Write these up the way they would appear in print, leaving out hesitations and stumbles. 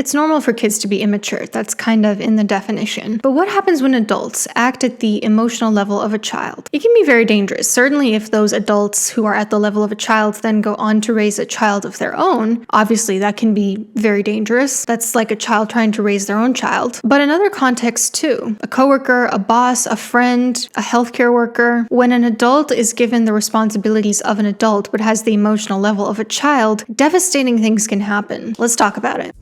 It's normal for kids to be immature. That's kind of in the definition. But what happens when adults act at the emotional level of a child? It can be very dangerous. Certainly if those adults who are at the level of a child then go on to raise a child of their own, obviously that can be very dangerous. That's like a child trying to raise their own child. But in other contexts too, a coworker, a boss, a friend, a healthcare worker, when an adult is given the responsibilities of an adult but has the emotional level of a child, devastating things can happen. Let's talk about it.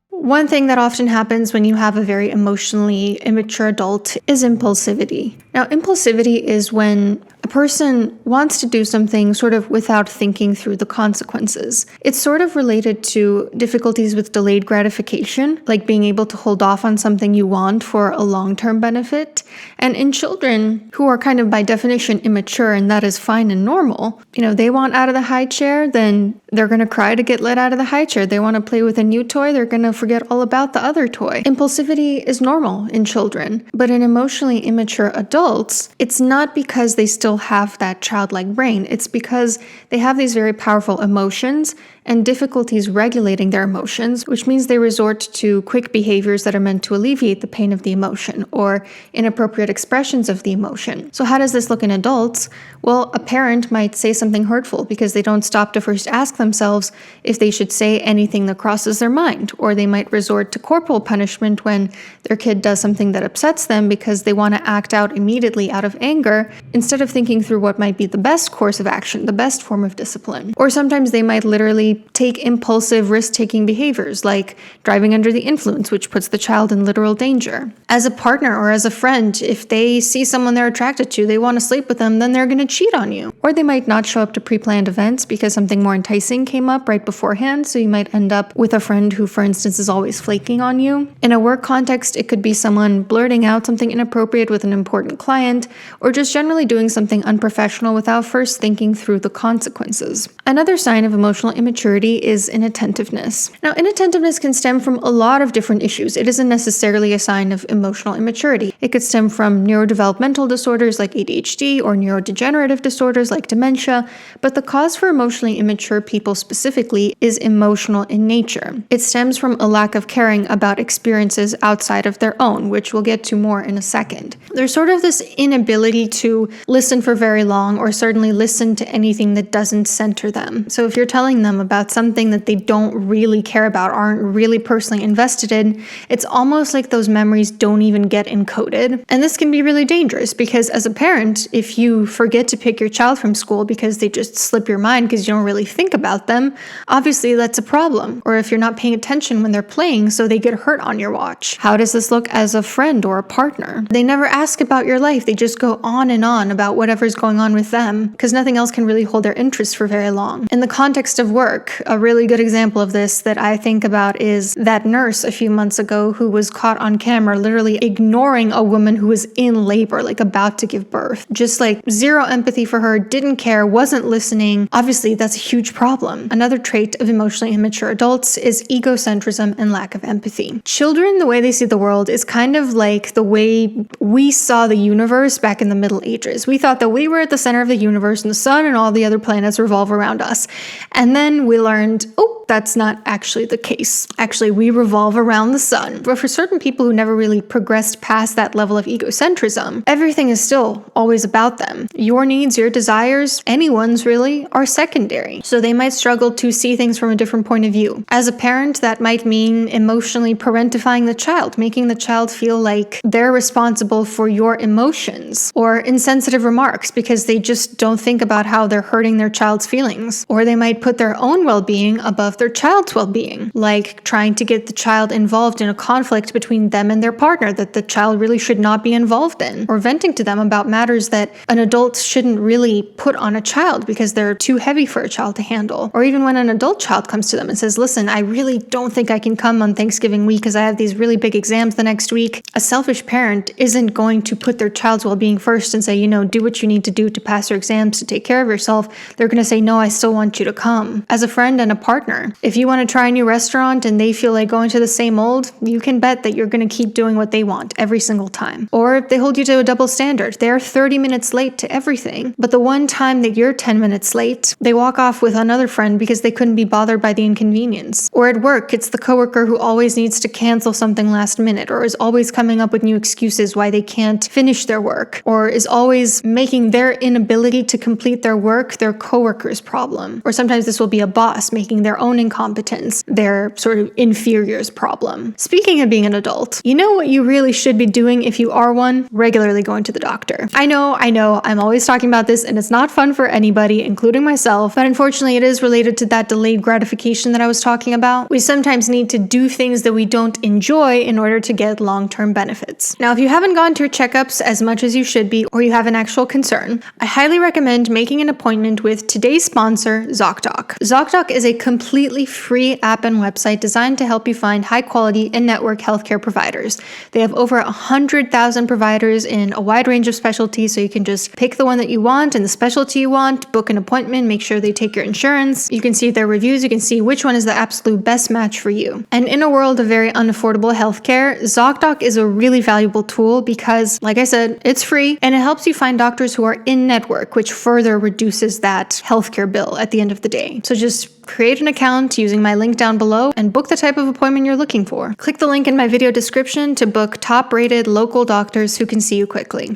One thing that often happens when you have a very emotionally immature adult is impulsivity. Now, impulsivity is when a person wants to do something sort of without thinking through the consequences. It's sort of related to difficulties with delayed gratification, like being able to hold off on something you want for a long-term benefit. And in children who are kind of by definition immature, and that is fine and normal, they want out of the high chair, then they're going to cry to get let out of the high chair. They want to play with a new toy, they're going to forget all about the other toy. Impulsivity is normal in children, but in emotionally immature adults, it's not because they still have that childlike brain. It's because they have these very powerful emotions and difficulties regulating their emotions, which means they resort to quick behaviors that are meant to alleviate the pain of the emotion or inappropriate expressions of the emotion. So how does this look in adults? Well, a parent might say something hurtful because they don't stop to first ask themselves if they should say anything that crosses their mind, or they might resort to corporal punishment when their kid does something that upsets them because they want to act out immediately out of anger instead of thinking through what might be the best course of action, the best form of discipline. Or sometimes they might literally take impulsive risk-taking behaviors like driving under the influence, which puts the child in literal danger. As a partner or as a friend, if they see someone they're attracted to, they want to sleep with them, then they're going to cheat on you. Or they might not show up to pre-planned events because something more enticing came up right beforehand, so you might end up with a friend who, for instance, is always flaking on you. In a work context, it could be someone blurting out something inappropriate with an important client, or just generally doing something unprofessional without first thinking through the consequences. Another sign of emotional immaturity is inattentiveness. Now, inattentiveness can stem from a lot of different issues. It isn't necessarily a sign of emotional immaturity. It could stem from neurodevelopmental disorders like ADHD or neurodegenerative disorders like dementia, but the cause for emotionally immature people specifically is emotional in nature. It stems from a lack of caring about experiences outside of their own, which we'll get to more in a second. There's sort of this inability to listen for very long, or certainly listen to anything that doesn't center them. So if you're telling them about something that they don't really care about, aren't really personally invested in, it's almost like those memories don't even get encoded. And this can be really dangerous because as a parent, if you forget to pick your child from school because they just slip your mind because you don't really think about them, obviously that's a problem. Or if you're not paying attention when they're playing, so they get hurt on your watch. How does this look as a friend or a partner? They never ask about your life. They just go on and on about whatever's going on with them because nothing else can really hold their interest for very long. In the context of work, a really good example of this that I think about is that nurse a few months ago who was caught on camera literally ignoring a woman who was in labor, like about to give birth. Just like zero empathy for her, didn't care, wasn't listening. Obviously, that's a huge problem. Another trait of emotionally immature adults is egocentrism and lack of empathy. Children, the way they see the world is kind of like the way we saw the universe back in the Middle Ages. We thought that we were at the center of the universe and the sun and all the other planets revolve around us. And then we learned, that's not actually the case. Actually, we revolve around the sun. But for certain people who never really progressed past that level of egocentrism, everything is still always about them. Your needs, your desires, anyone's really, are secondary. So they might struggle to see things from a different point of view. As a parent, that might mean emotionally parentifying the child, making the child feel like they're responsible for your emotions, or insensitive remarks because they just don't think about how they're hurting their child's feelings. Or they might put their own well-being above of their child's well-being, like trying to get the child involved in a conflict between them and their partner that the child really should not be involved in, or venting to them about matters that an adult shouldn't really put on a child because they're too heavy for a child to handle. Or even when an adult child comes to them and says, listen, I really don't think I can come on Thanksgiving week because I have these really big exams the next week. A selfish parent isn't going to put their child's well-being first and say, do what you need to do to pass your exams, to take care of yourself. They're going to say, no, I still want you to come. As a friend and a partner, if you want to try a new restaurant and they feel like going to the same old, you can bet that you're going to keep doing what they want every single time. Or they hold you to a double standard. They're 30 minutes late to everything, but the one time that you're 10 minutes late, they walk off with another friend because they couldn't be bothered by the inconvenience. Or at work, it's the coworker who always needs to cancel something last minute, or is always coming up with new excuses why they can't finish their work, or is always making their inability to complete their work their coworker's problem. Or sometimes this will be a boss making their own incompetence their sort of inferior's problem. Speaking of being an adult, you know what you really should be doing if you are one? Regularly going to the doctor. I know, I'm always talking about this and it's not fun for anybody, including myself, but unfortunately it is related to that delayed gratification that I was talking about. We sometimes need to do things that we don't enjoy in order to get long-term benefits. Now, if you haven't gone to your checkups as much as you should be, or you have an actual concern, I highly recommend making an appointment with today's sponsor, ZocDoc. ZocDoc is a completely free app and website designed to help you find high-quality in-network healthcare providers. They have over 100,000 providers in a wide range of specialties, so you can just pick the one that you want and the specialty you want, book an appointment, make sure they take your insurance. You can see their reviews, you can see which one is the absolute best match for you. And in a world of very unaffordable healthcare, ZocDoc is a really valuable tool because, like I said, it's free and it helps you find doctors who are in-network, which further reduces that healthcare bill at the end of the day. So just create an account using my link down below and book the type of appointment you're looking for. Click the link in my video description to book top-rated local doctors who can see you quickly.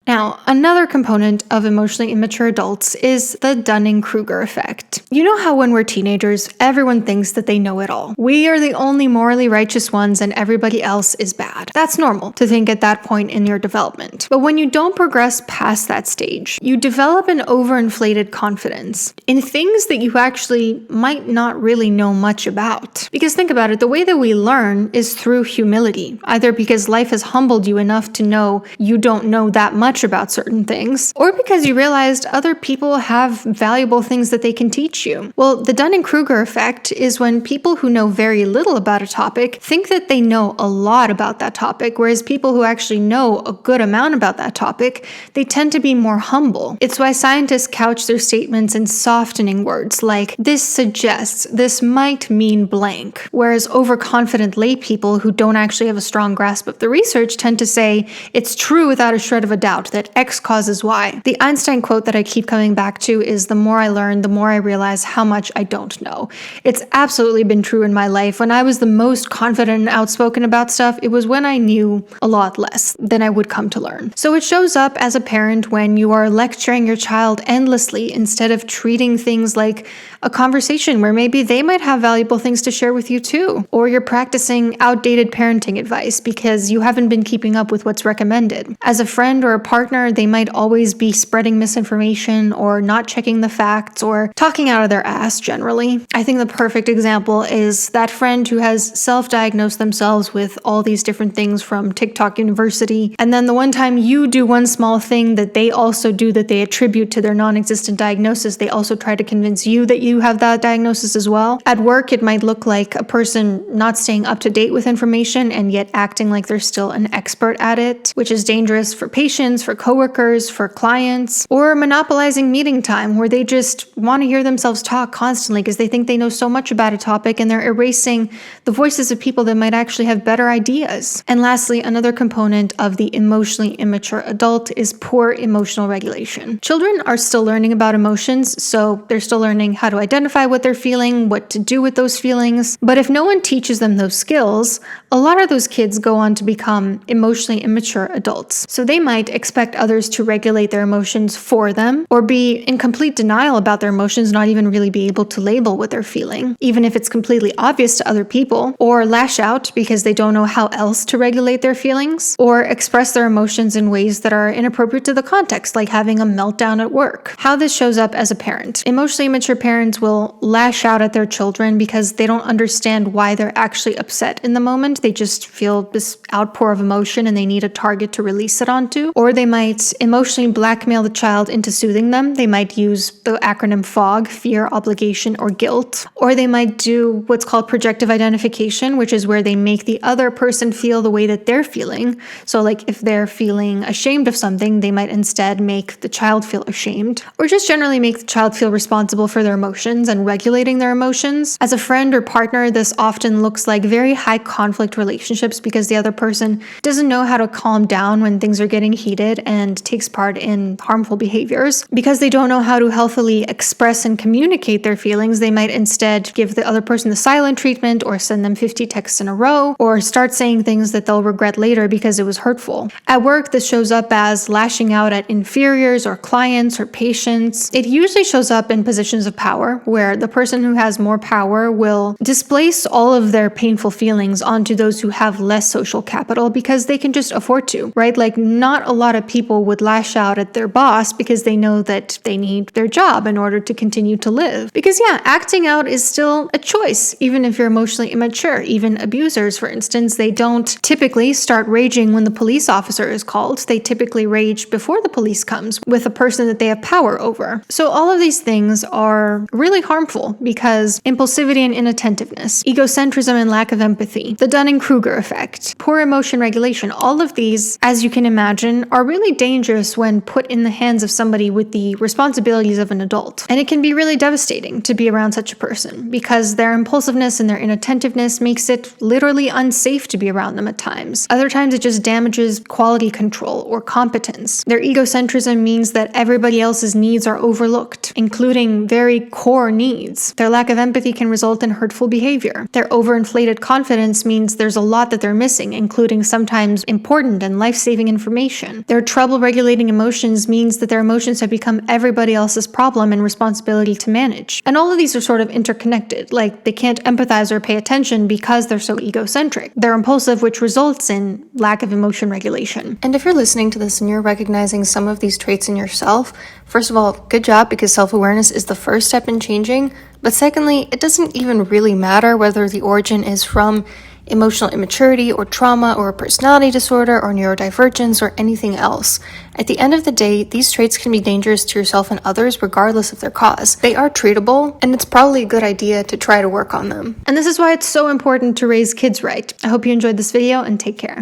Now, another component of emotionally immature adults is the Dunning-Kruger effect. You know how when we're teenagers, everyone thinks that they know it all. We are the only morally righteous ones and everybody else is bad. That's normal to think at that point in your development. But when you don't progress past that stage, you develop an overinflated confidence in things that you actually might not really know much about. Because think about it, the way that we learn is through humility, either because life has humbled you enough to know you don't know that much about certain things, or because you realized other people have valuable things that they can teach you. Well, the Dunning-Kruger effect is when people who know very little about a topic think that they know a lot about that topic, whereas people who actually know a good amount about that topic, they tend to be more humble. It's why scientists couch their statements in softening words like, this suggests, this might mean blank, whereas overconfident lay people who don't actually have a strong grasp of the research tend to say, it's true without a shred of a doubt that X causes Y. The Einstein quote that I keep coming back to is, the more I learn, the more I realize how much I don't know. It's absolutely been true in my life. When I was the most confident and outspoken about stuff, it was when I knew a lot less than I would come to learn. So it shows up as a parent when you are lecturing your child endlessly instead of treating things like a conversation where maybe they might have valuable things to share with you too. Or you're practicing outdated parenting advice because you haven't been keeping up with what's recommended. As a friend or a partner, they might always be spreading misinformation or not checking the facts or talking out of their ass generally. I think the perfect example is that friend who has self-diagnosed themselves with all these different things from TikTok University, and then the one time you do one small thing that they also do that they attribute to their non-existent diagnosis, they also try to convince you that you have that diagnosis as well. At work, it might look like a person not staying up to date with information and yet acting like they're still an expert at it, which is dangerous for patients, for coworkers, for clients, or monopolizing meeting time where they just want to hear themselves talk constantly because they think they know so much about a topic and they're erasing the voices of people that might actually have better ideas. And lastly, another component of the emotionally immature adult is poor emotional regulation. Children are still learning about emotions, so they're still learning how to identify what they're feeling, what to do with those feelings. But if no one teaches them those skills, a lot of those kids go on to become emotionally immature adults. So they might expect expect others to regulate their emotions for them, or be in complete denial about their emotions, not even really be able to label what they're feeling, even if it's completely obvious to other people, or lash out because they don't know how else to regulate their feelings, or express their emotions in ways that are inappropriate to the context, like having a meltdown at work. How this shows up as a parent. Emotionally immature parents will lash out at their children because they don't understand why they're actually upset in the moment. They just feel this outpour of emotion and they need a target to release it onto. Or they might emotionally blackmail the child into soothing them. They might use the acronym FOG, fear, obligation, or guilt. Or they might do what's called projective identification, which is where they make the other person feel the way that they're feeling. So like if they're feeling ashamed of something, they might instead make the child feel ashamed. Or just generally make the child feel responsible for their emotions and regulating their emotions. As a friend or partner, this often looks like very high conflict relationships because the other person doesn't know how to calm down when things are getting heated and takes part in harmful behaviors. Because they don't know how to healthily express and communicate their feelings, they might instead give the other person the silent treatment or send them 50 texts in a row or start saying things that they'll regret later because it was hurtful. At work, this shows up as lashing out at inferiors or clients or patients. It usually shows up in positions of power where the person who has more power will displace all of their painful feelings onto those who have less social capital because they can just afford to, right? Like not a lot of people would lash out at their boss because they know that they need their job in order to continue to live. Because yeah, acting out is still a choice, even if you're emotionally immature. Even abusers, for instance, they don't typically start raging when the police officer is called. They typically rage before the police comes with a person that they have power over. So all of these things are really harmful because impulsivity and inattentiveness, egocentrism and lack of empathy, the Dunning-Kruger effect, poor emotion regulation, all of these, as you can imagine, are really dangerous when put in the hands of somebody with the responsibilities of an adult. And it can be really devastating to be around such a person because their impulsiveness and their inattentiveness makes it literally unsafe to be around them at times. Other times it just damages quality control or competence. Their egocentrism means that everybody else's needs are overlooked, including very core needs. Their lack of empathy can result in hurtful behavior. Their overinflated confidence means there's a lot that they're missing, including sometimes important and life-saving information. Their trouble regulating emotions means that their emotions have become everybody else's problem and responsibility to manage. And all of these are sort of interconnected, like they can't empathize or pay attention because they're so egocentric. They're impulsive, which results in lack of emotion regulation. And if you're listening to this and you're recognizing some of these traits in yourself, first of all, good job, because self-awareness is the first step in changing. But secondly, it doesn't even really matter whether the origin is from emotional immaturity or trauma or a personality disorder or neurodivergence or anything else. At the end of the day, these traits can be dangerous to yourself and others regardless of their cause. They are treatable, and it's probably a good idea to try to work on them. And this is why it's so important to raise kids right. I hope you enjoyed this video and take care.